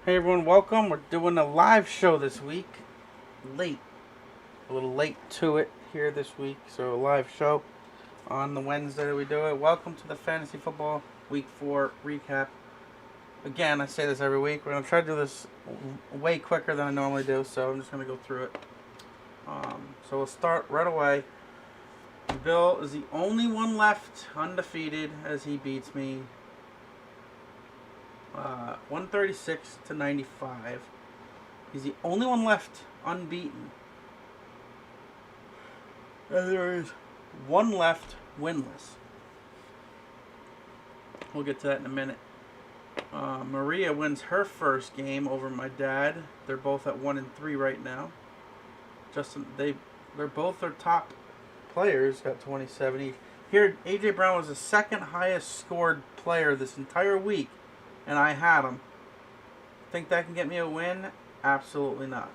Hey everyone, welcome. We're doing a live show this week. Late. A little late to it here this week. So a live show on the Wednesday that we do it. Welcome to the Fantasy Football Week 4 recap. Again, I say this every week. We're going to try to do this way quicker than I normally do. So I'm just going to go through it. So we'll start right away. Bill is the only one left undefeated as he beats me 136 to 95. He's the only one left unbeaten. And there is one left winless. We'll get to that in a minute. Maria wins her first game over my dad. They're both at 1-3 right now. They're both their top players, got 27 each. Here, AJ Brown was the second highest scored player this entire week, and I had him. Think that can get me a win? Absolutely not.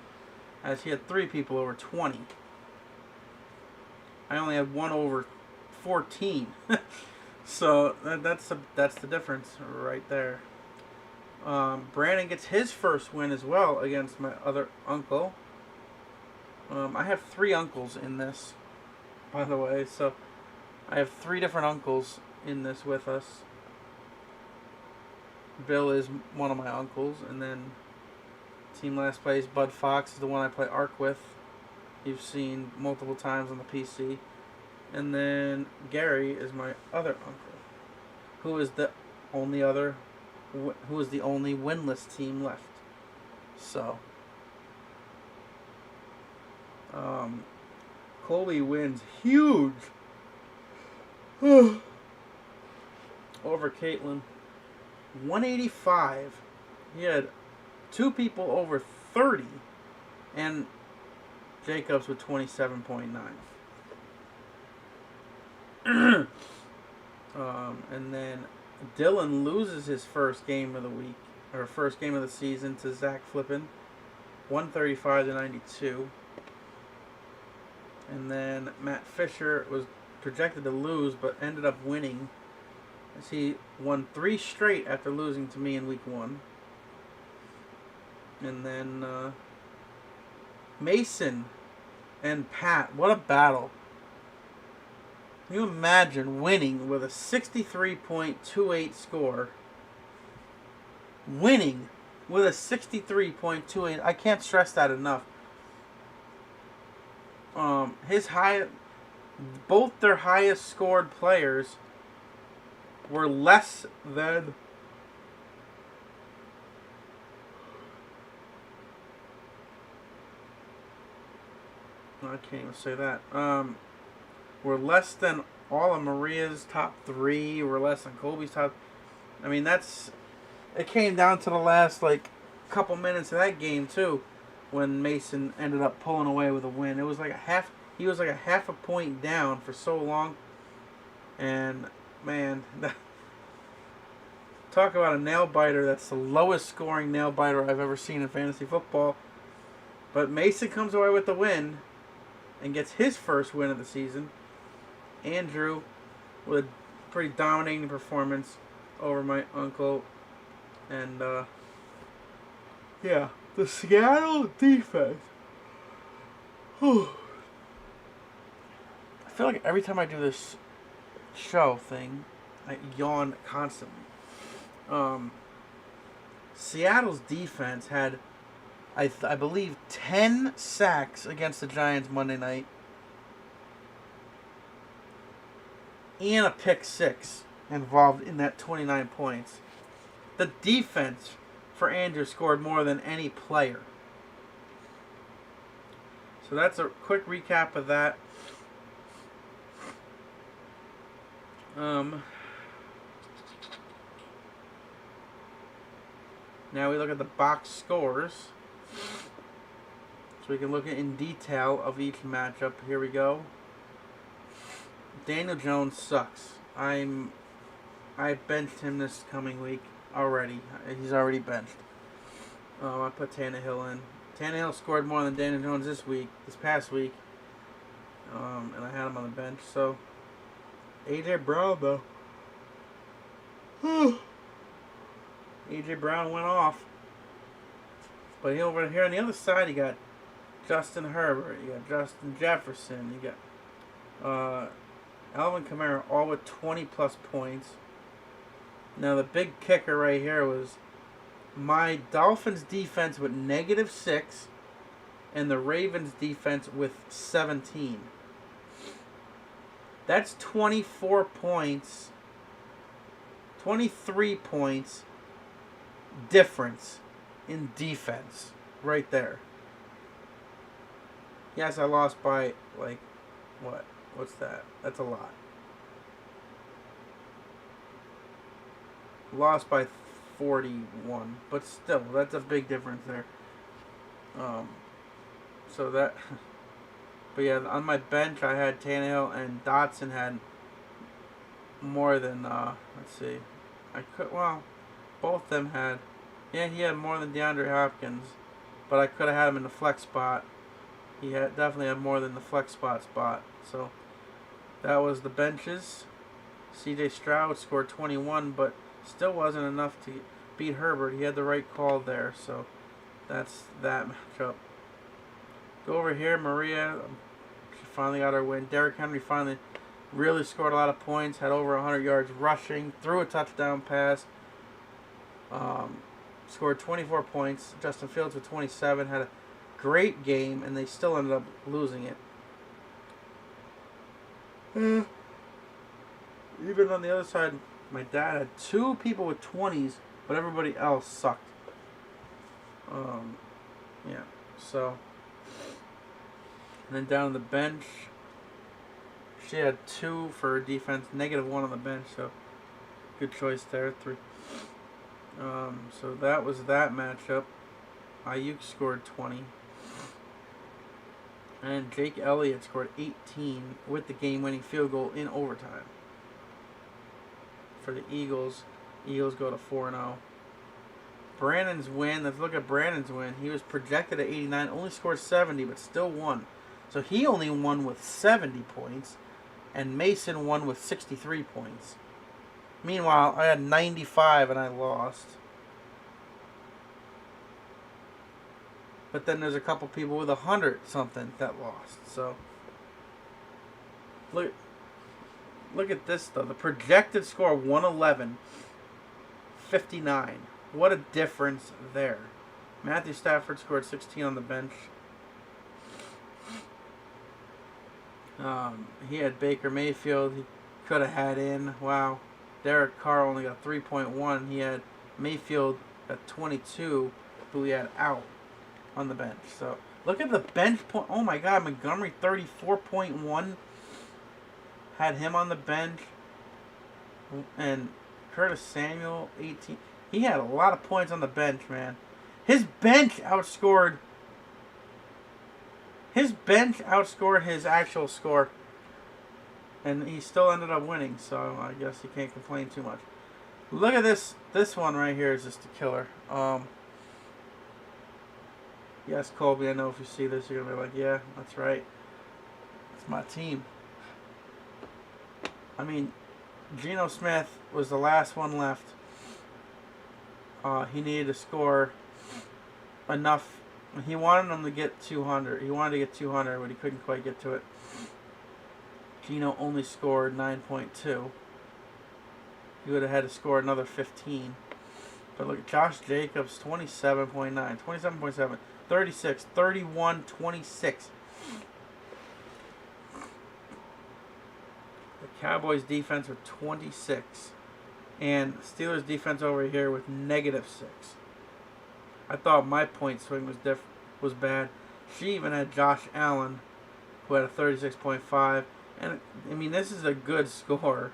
As he had 3 people over 20. I only had one over 14. So that's the difference right there. Brandon gets his first win as well against my other uncle. I have 3 uncles in this, by the way. So I have 3 different uncles in this with us. Bill is one of my uncles, and then team last place, Bud Fox is the one I play Arc with. You've seen multiple times on the PC. And then Gary is my other uncle, who is the only winless team left. So, Colby wins huge over Caitlin. 185. He had 2 people over 30, and Jacobs with 27.9. And then Dylan loses his first game of the week, or first game of the season, to Zach Flippin, 135 to 92. And then Matt Fisher was projected to lose, but ended up winning, as he won 3 straight after losing to me in week 1. And then Mason and Pat, what a battle. Can you imagine winning with a 63.28 score? Winning with a 63.28. I can't stress that enough. Both their highest scored players were less than I can't even say that. Were less than all of Maria's top 3. Were less than Colby's top. I mean, it came down to the last couple minutes of that game too, when Mason ended up pulling away with a win. It was like he was like a half a point down for so long, and man, talk about a nail biter. That's the lowest scoring nail biter I've ever seen in fantasy football. But Mason comes away with the win and gets his first win of the season. Andrew with a pretty dominating performance over my uncle. And, yeah, the Seattle defense. Whew. I feel like every time I do this show thing, I yawn constantly. Seattle's defense had, I believe, 10 sacks against the Giants Monday night, and a pick 6 involved in that 29 points. The defense for Andrew scored more than any player. So that's a quick recap of that. Now we look at the box scores, so we can look at in detail of each matchup. Here we go. Daniel Jones sucks. I benched him this coming week already. He's already benched. I put Tannehill in. Tannehill scored more than Daniel Jones this past week. And I had him on the bench. So AJ Brown though. A.J. Brown went off. But over here on the other side, you got Justin Herbert, you got Justin Jefferson, you got Alvin Kamara, all with 20-plus points. Now, the big kicker right here was my Dolphins defense with -6 and the Ravens defense with 17. That's 24 points, 23 points difference in defense right there. Yes, I lost by, like, what? What's that? That's a lot. Lost by 41, but still, that's a big difference there. So that, but yeah, on my bench I had Tannehill and Dotson had more than, let's see, both of them had, yeah, he had more than DeAndre Hopkins, but I could have had him in the flex spot. He definitely had more than the flex spot. So that was the benches. C.J. Stroud scored 21, but still wasn't enough to beat Herbert. He had the right call there, so that's that matchup. Go over here, Maria. She finally got her win. Derrick Henry finally really scored a lot of points. Had over 100 yards rushing. Threw a touchdown pass. Scored 24 points. Justin Fields with 27. Had a great game, and they still ended up losing it. Even on the other side, my dad had 2 people with 20s, but everybody else sucked. Yeah, so. And then down on the bench, she had 2 for defense, -1 on the bench, so good choice there. 3. So that was that matchup. Ayuk scored 20. And Jake Elliott scored 18 with the game-winning field goal in overtime. For the Eagles, Eagles go to 4-0. Brandon's win, let's look at Brandon's win. He was projected at 89, only scored 70, but still won. So he only won with 70 points, and Mason won with 63 points. Meanwhile, I had 95 and I lost. But then there's a couple people with 100-something that lost. So, look at this, though. The projected score, 111, 59. What a difference there. Matthew Stafford scored 16 on the bench. He had Baker Mayfield. He could have had in. Wow. Derek Carr only got 3.1. He had Mayfield at 22, who he had out on the bench. So look at the bench point. Oh my God, Montgomery 34.1 had him on the bench, and Curtis Samuel 18. He had a lot of points on the bench, man. His bench outscored his actual score, and he still ended up winning. So I guess he can't complain too much. Look at this. This one right here is just a killer. Yes, Colby, I know if you see this, you're going to be like, yeah, that's right. It's my team. I mean, Geno Smith was the last one left. He needed to score enough. He wanted him to get 200. He wanted to get 200, but he couldn't quite get to it. Geno only scored 9.2. He would have had to score another 15. But look, Josh Jacobs, 27.9, 27.7. 36, 31, 26. The Cowboys defense with 26. And Steelers defense over here with -6. I thought my point swing was bad. She even had Josh Allen, who had a 36.5. And I mean, this is a good score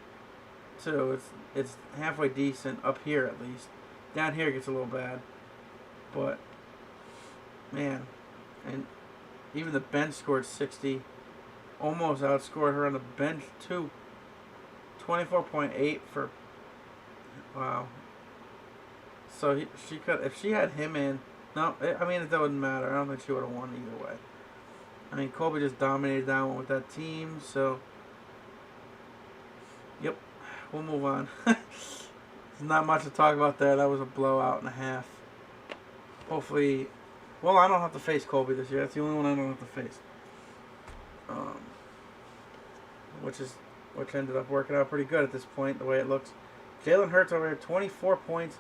too. It's halfway decent up here at least. Down here it gets a little bad. But man, and even the bench scored 60. Almost outscored her on the bench too. 24.8 for, wow. So she could, if she had him in, no, I mean, it doesn't matter. I don't think she would have won either way. I mean, Colby just dominated that one with that team, so yep, we'll move on. There's not much to talk about there. That was a blowout and a half. Hopefully Well, I don't have to face Colby this year. That's the only one I don't have to face. Which ended up working out pretty good at this point, the way it looks. Jalen Hurts over here, 24 points.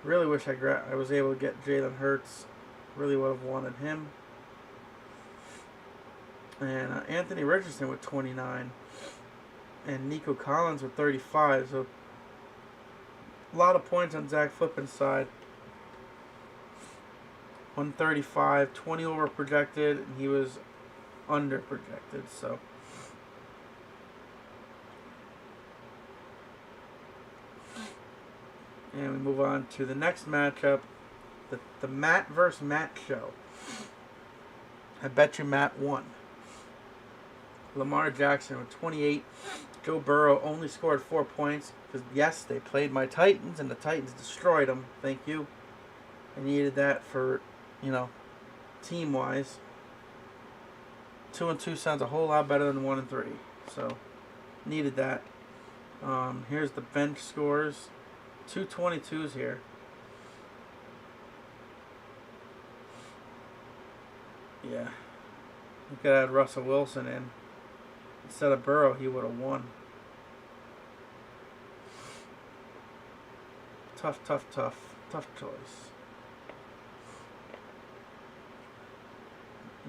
Really wish I was able to get Jalen Hurts. Really would have wanted him. And Anthony Richardson with 29. And Nico Collins with 35. So a lot of points on Zach Flippin's side. 135, 20 over projected, and he was under projected. So and we move on to the next matchup, the Matt versus Matt show. I bet you Matt won. Lamar Jackson with 28. Joe Burrow only scored 4 points because, yes, they played my Titans, and the Titans destroyed them. Thank you. I needed that for, team-wise. 2-2 sounds a whole lot better than 1-3. So, needed that. Here's the bench scores. 2 22s here. Yeah. You could add Russell Wilson in. Instead of Burrow, he would have won. Tough choice.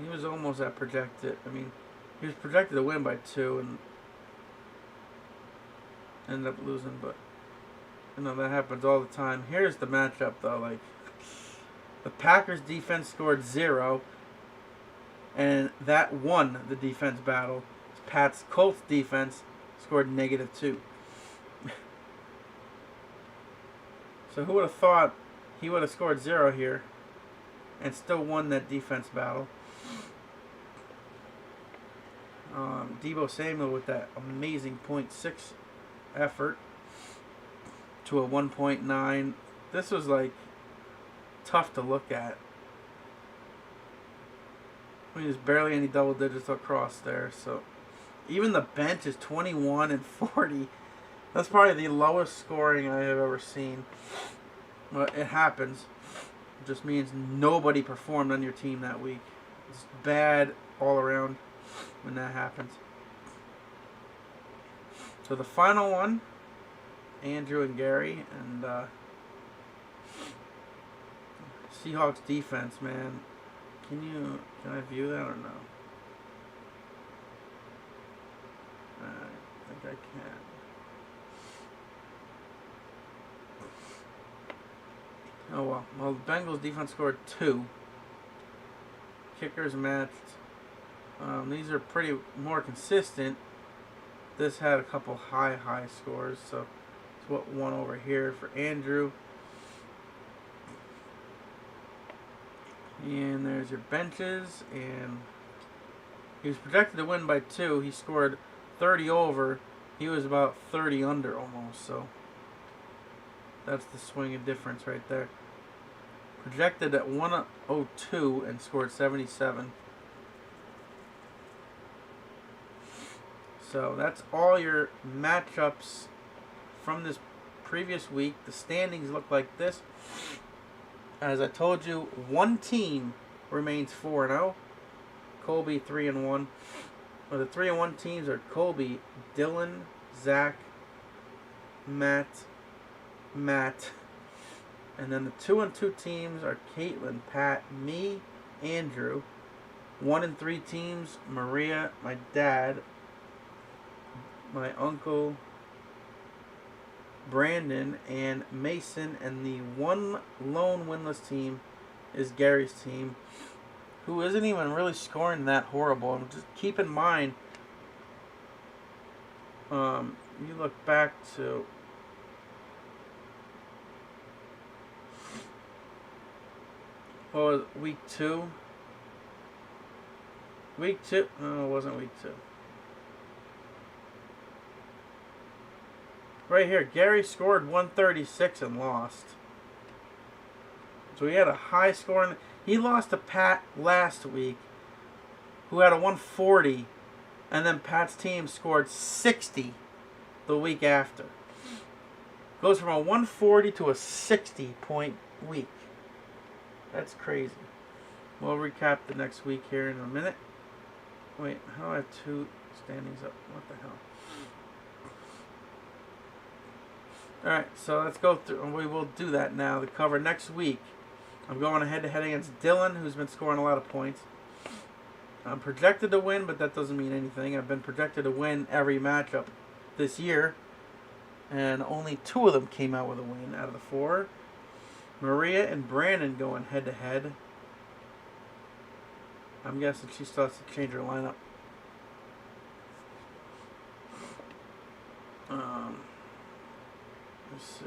He was almost at projected. He was projected to win by 2 and ended up losing, but that happens all the time. Here's the matchup though. The Packers defense scored 0, and that won the defense battle. Pat's Colts defense scored -2. So who would have thought he would have scored 0 here and still won that defense battle? Deebo Samuel with that amazing 0.6 effort to a 1.9. This was tough to look at. There's barely any double digits across there. So even the bench is 21 and 40. That's probably the lowest scoring I have ever seen. But it happens. It just means nobody performed on your team that week. It's bad all around when that happens. So the final one, Andrew and Gary, and Seahawks defense, man. Can I view that or no? I think I can. Oh well. Well, the Bengals defense scored 2. Kickers matched. These are pretty more consistent. This had a couple high scores, so it's what won over here for Andrew. And there's your benches, and he was projected to win by 2. He scored 30 over. He was about 30 under almost, so that's the swing of difference right there. Projected at 102 and scored 77. So that's all your matchups from this previous week. The standings look like this. As I told you, one team remains 4-0. Colby 3-1. Well, the 3-1 teams are Colby, Dylan, Zach, Matt, and then the 2-2 teams are Caitlin, Pat, me, Andrew. 1-3 teams: Maria, my dad, my uncle, Brandon, and Mason. And the one lone winless team is Gary's team, who isn't even really scoring that horrible. And just keep in mind, you look back to what was it, week 2? Week 2? No, it wasn't week 2. Right here, Gary scored 136 and lost. So he had a high scoring. He lost to Pat last week, who had a 140, and then Pat's team scored 60 the week after. Goes from a 140 to a 60-point week. That's crazy. We'll recap the next week here in a minute. Wait, how do I have two standings up? What the hell? Alright, so let's go through, and we will do that now. The cover next week. I'm going head-to-head against Dylan, who's been scoring a lot of points. I'm projected to win, but that doesn't mean anything. I've been projected to win every matchup this year, and only 2 of them came out with a win out of the 4. Maria and Brandon going head-to-head. I'm guessing she still has to change her lineup. Let's see.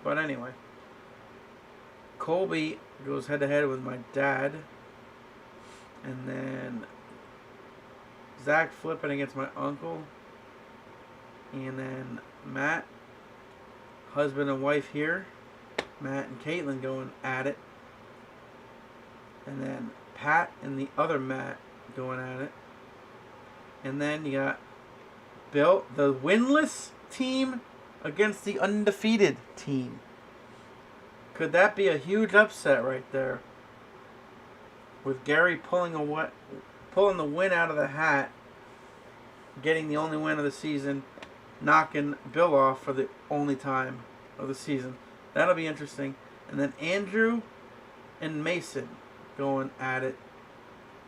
But anyway, Colby goes head-to-head with my dad. And then Zach flipping against my uncle. And then Matt, husband and wife here. Matt and Caitlin going at it. And then Pat and the other Matt going at it. And then you got Bill, the winless team, against the undefeated team. Could that be a huge upset right there? With Gary pulling the win out of the hat, getting the only win of the season, knocking Bill off for the only time of the season. That'll be interesting. And then Andrew and Mason going at it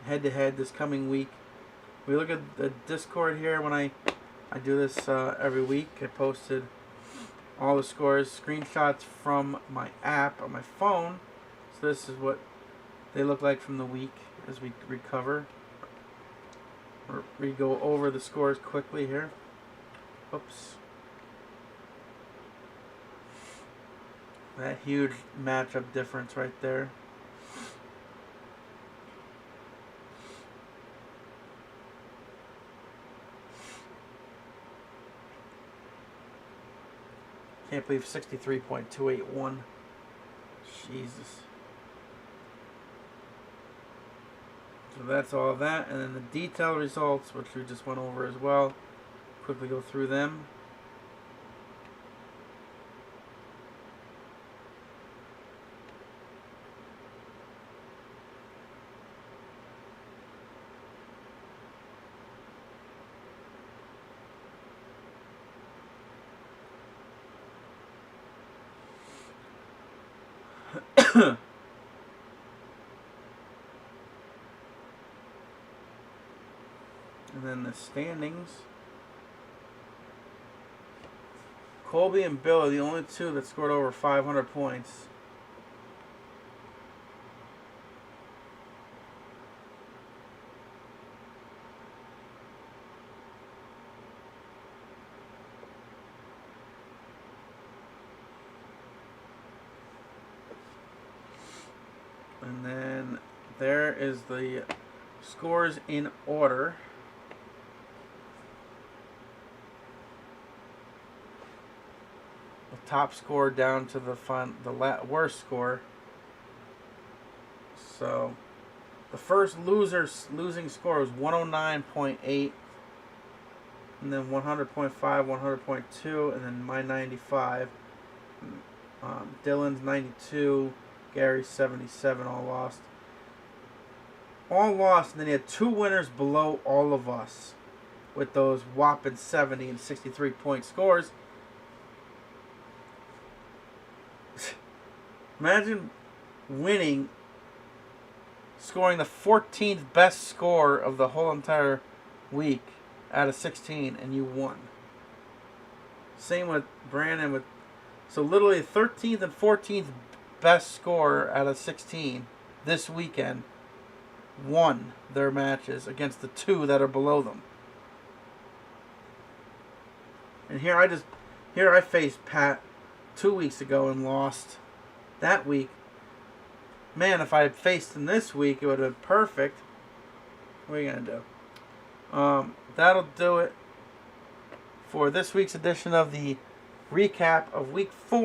head-to-head this coming week. We look at the Discord here when I do this every week. I posted all the scores, screenshots from my app on my phone. So this is what they look like from the week as we recover. Or we go over the scores quickly here. Oops. That huge matchup difference right there. Can't believe 63.281. Jesus. So that's all of that. And then the detailed results, which we just went over as well. Quickly go through them. And then the standings. Colby and Bill are the only 2 that scored over 500 points. And then there is the scores in order. The top score down to the worst score. So the first losing score was 109.8, and then 100.5, 100.2, and then my 95. Dylan's 92. Gary's 77, all lost. All lost, and then he had 2 winners below all of us with those whopping 70 and 63 point scores. Imagine winning, scoring the 14th best score of the whole entire week out of 16, and you won. Same with Brandon. So literally 13th and 14th best score out of 16 this weekend won their matches against the 2 that are below them. And here I faced Pat 2 weeks ago and lost that week. Man, if I had faced him this week, it would have been perfect. What are you going to do? That'll do it for this week's edition of the recap of Week 4.